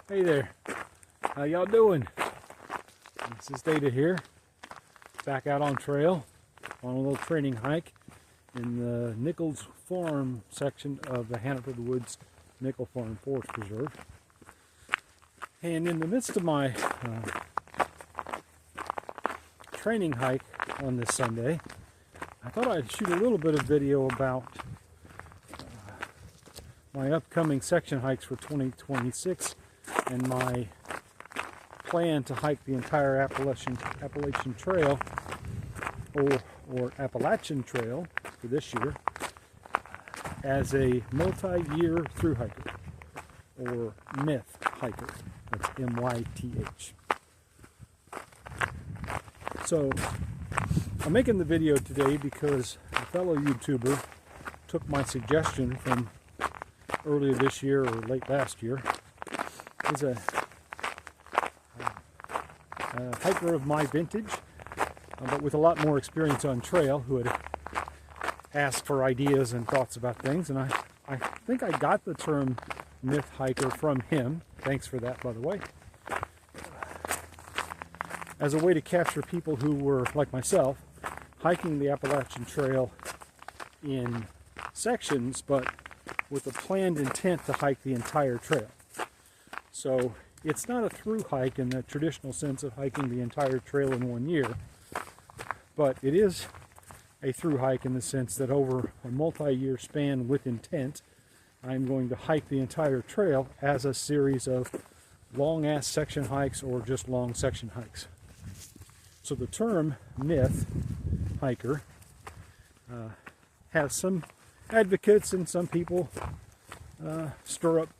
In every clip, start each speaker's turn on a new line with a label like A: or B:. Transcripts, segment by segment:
A: Hey there, how y'all doing? This is Data here, back out on trail on a little training hike in the Nichols Farm section of the Hannaford Woods Nickel Farm Forest Preserve. And in the midst of my training hike on this Sunday, I thought I'd shoot a little bit of video about my upcoming section hikes for 2026 and my plan to hike the entire Appalachian Trail or Appalachian Trail for this year as a multi-year thru hiker or myth hiker. That's M.Y.T.H. So I'm making the video today because a fellow YouTuber took my suggestion from earlier this year or late last year. He's a hiker of my vintage, but with a lot more experience on trail, who had asked for ideas and thoughts about things. And I think I got the term myth hiker from him. Thanks for that, by the way. As a way to capture people who were, like myself, hiking the Appalachian Trail in sections, but with a planned intent to hike the entire trail. So it's not a thru hike in the traditional sense of hiking the entire trail in 1 year, but it is a thru hike in the sense that over a multi-year span with intent, I'm going to hike the entire trail as a series of long-ass section hikes or just long section hikes. So the term myth hiker has some advocates and some people stir up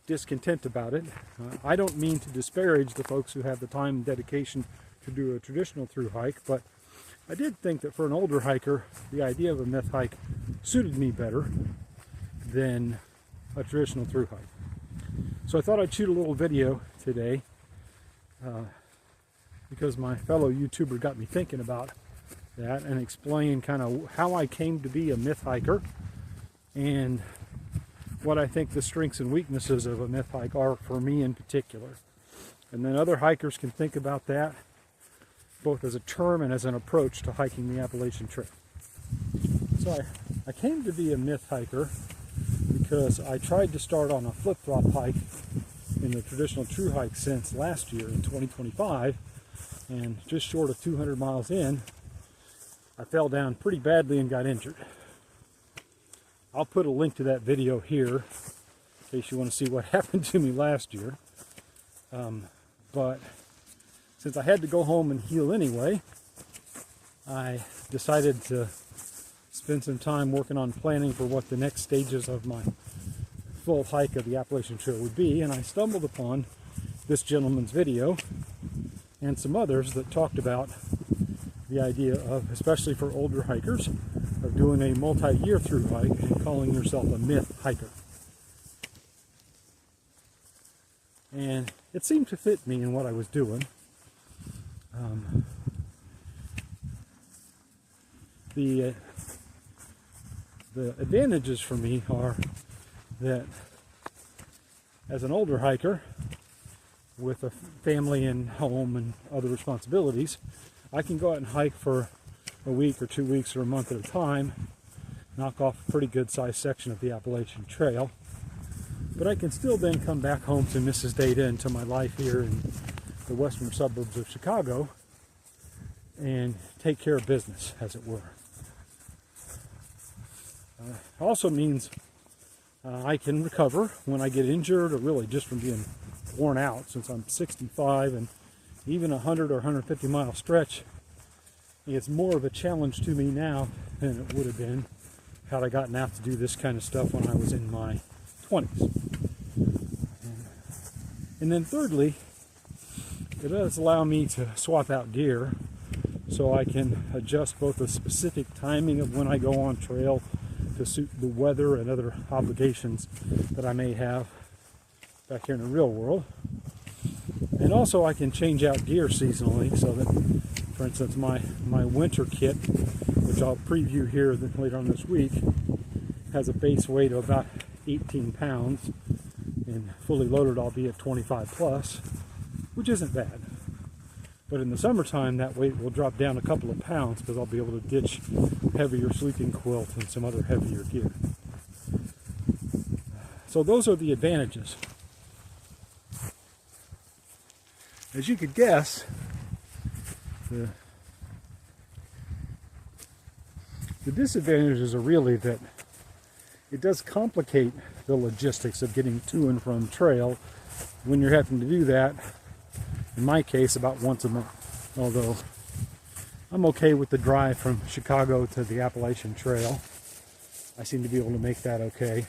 A: discontent about it. I don't mean to disparage the folks who have the time and dedication to do a traditional thru hike, but I did think that for an older hiker, the idea of a myth hike suited me better than a traditional thru hike. So I thought I'd shoot a little video today because my fellow YouTuber got me thinking about that and explain kind of how I came to be a myth hiker and what I think the strengths and weaknesses of a myth hike are for me in particular. And then other hikers can think about that both as a term and as an approach to hiking the Appalachian Trail. So I came to be a myth hiker because I tried to start on a flip-flop hike in the traditional thru hike sense last year in 2025, and just short of 200 miles in, I fell down pretty badly and got injured. I'll put a link to that video here in case you want to see what happened to me last year. But since I had to go home and heal anyway, I decided to spend some time working on planning for what the next stages of my full hike of the Appalachian Trail would be, and I stumbled upon this gentleman's video and some others that talked about the idea of, especially for older hikers, of doing a multi-year thru hike and calling yourself a myth hiker. And it seemed to fit me in what I was doing. The advantages for me are that as an older hiker with a family and home and other responsibilities, I can go out and hike for a week or 2 weeks or a month at a time, knock off a pretty good sized section of the Appalachian Trail, but I can still then come back home to Mrs. Data and to my life here in the western suburbs of Chicago and take care of business, as it were. It also means I can recover when I get injured, or really just from being worn out, since I'm 65, and even a 100 or 150 mile stretch, it's more of a challenge to me now than it would have been had I gotten out to do this kind of stuff when I was in my 20s. And then thirdly, it does allow me to swap out gear so I can adjust both the specific timing of when I go on trail to suit the weather and other obligations that I may have back here in the real world. And also I can change out gear seasonally so that, for instance, my winter kit, which I'll preview here later on this week, has a base weight of about 18 pounds and fully loaded I'll be at 25 plus, which isn't bad. But in the summertime, that weight will drop down a couple of pounds because I'll be able to ditch heavier sleeping quilt and some other heavier gear. So those are the advantages. As you could guess, the disadvantages are really that it does complicate the logistics of getting to and from trail when you're having to do that, in my case, about once a month. Although I'm okay with the drive from Chicago to the Appalachian Trail. I seem to be able to make that okay.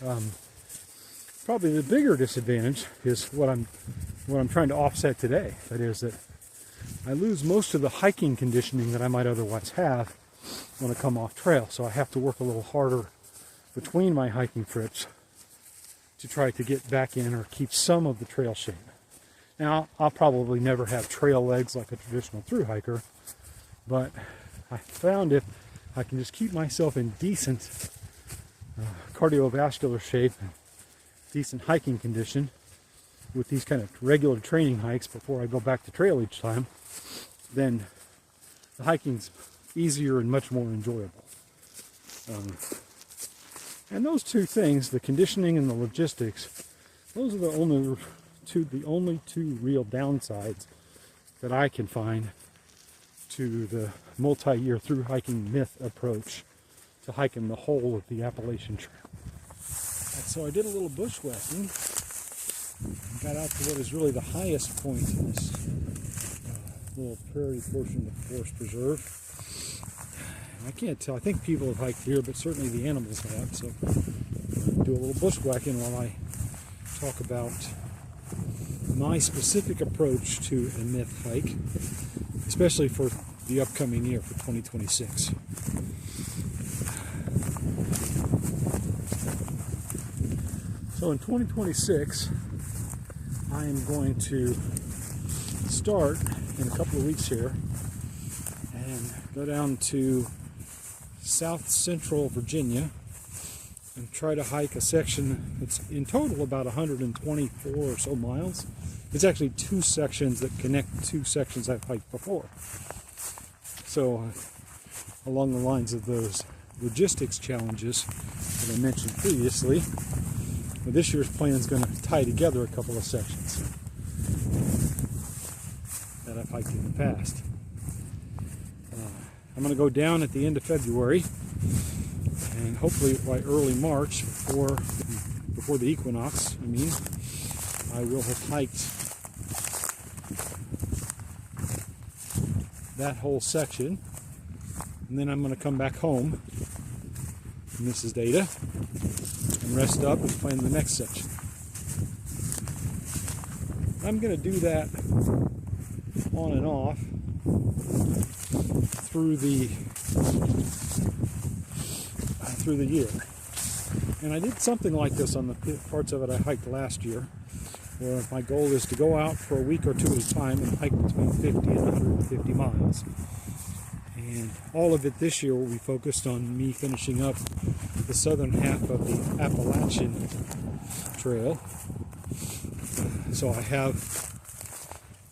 A: Probably the bigger disadvantage is what I'm trying to offset today. That is that I lose most of the hiking conditioning that I might otherwise have when I come off trail. So I have to work a little harder between my hiking trips to try to get back in or keep some of the trail shape. Now, I'll probably never have trail legs like a traditional thru hiker, but I found if I can just keep myself in decent cardiovascular shape and decent hiking condition with these kind of regular training hikes before I go back to trail each time, then the hiking's easier and much more enjoyable. And those two things, the conditioning and the logistics, those are the only two real downsides that I can find to the multi-year thru hiking myth approach to hiking the whole of the Appalachian Trail. And so I did a little bushwhacking and got out to what is really the highest point in this little prairie portion of the forest preserve. I can't tell. I think people have hiked here, but certainly the animals have. So I'll do a little bushwhacking while I talk about my specific approach to a myth hike, especially for the upcoming year, for 2026. So in 2026, I am going to start in a couple of weeks here and go down to south central Virginia and try to hike a section that's in total about 124 or so miles. It's actually two sections that connect two sections I've hiked before. So along the lines of those logistics challenges that I mentioned previously, this year's plan is going to tie together a couple of sections that I've hiked in the past. I'm going to go down at the end of February, and hopefully by early March, before the equinox, I will have hiked that whole section, and then I'm going to come back home, and this is data, and rest up and plan the next section. I'm going to do that on and off through the year. And I did something like this on the parts of it I hiked last year, where my goal is to go out for a week or two at a time and hike between 50 and 150 miles. And all of it this year will be focused on me finishing up the southern half of the Appalachian Trail. So I have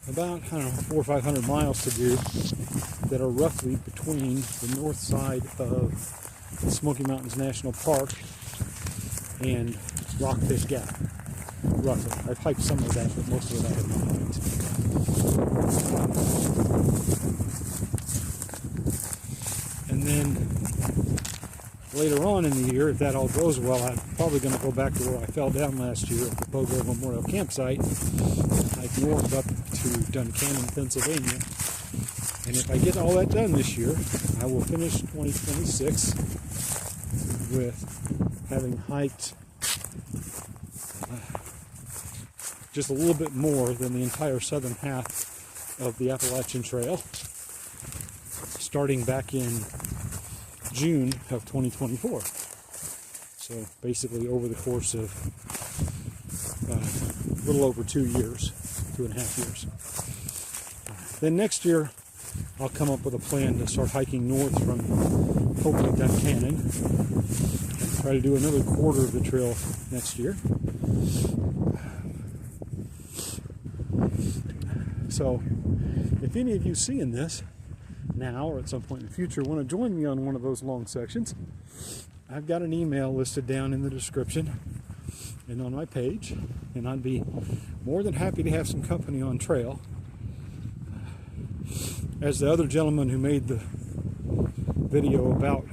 A: about, 400 or 500 miles to do that are roughly between the north side of the Smoky Mountains National Park and Rockfish Gap. Roughly. I've hiked some of that, but most of it I have not hiked. And then later on in the year, if that all goes well, I'm probably going to go back to where I fell down last year at the Pogo Memorial Campsite, hike north up to Duncannon, Pennsylvania. And if I get all that done this year, I will finish 2026 with having hiked just a little bit more than the entire southern half of the Appalachian Trail, starting back in June of 2024. So basically over the course of a little over 2 years, 2.5 years. Then next year, I'll come up with a plan to start hiking north from hopefully Duncannon and try to do another quarter of the trail next year. So if any of you seeing this now or at some point in the future want to join me on one of those long sections, I've got an email listed down in the description and on my page, and I'd be more than happy to have some company on trail. As the other gentleman who made the video about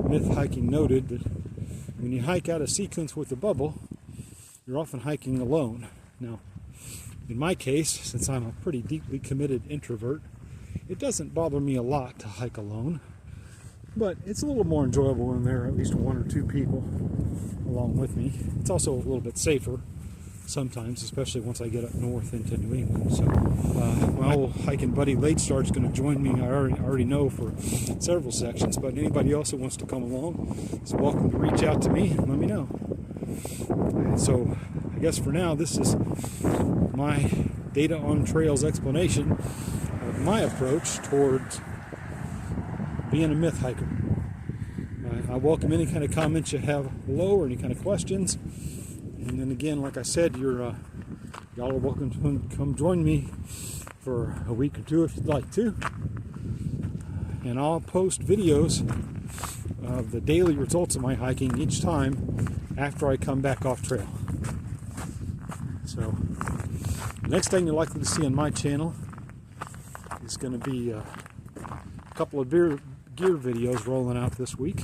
A: myth hiking noted, that when you hike out a sequence with a bubble, you're often hiking alone. Now, in my case, since I'm a pretty deeply committed introvert, it doesn't bother me a lot to hike alone, but it's a little more enjoyable when there are at least one or two people along with me. It's also a little bit safer sometimes, especially once I get up north into New England. So my old hiking buddy Late Start's going to join me, I already know, for several sections, but anybody else that wants to come along is welcome to reach out to me and let me know. So I guess for now, this is my data on trails explanation of my approach towards being a myth hiker. I welcome any kind of comments you have below or any kind of questions. And then again, like I said, y'all are welcome to come join me for a week or two if you'd like to. And I'll post videos of the daily results of my hiking each time after I come back off trail. So, the next thing you're likely to see on my channel is going to be a couple of gear videos rolling out this week.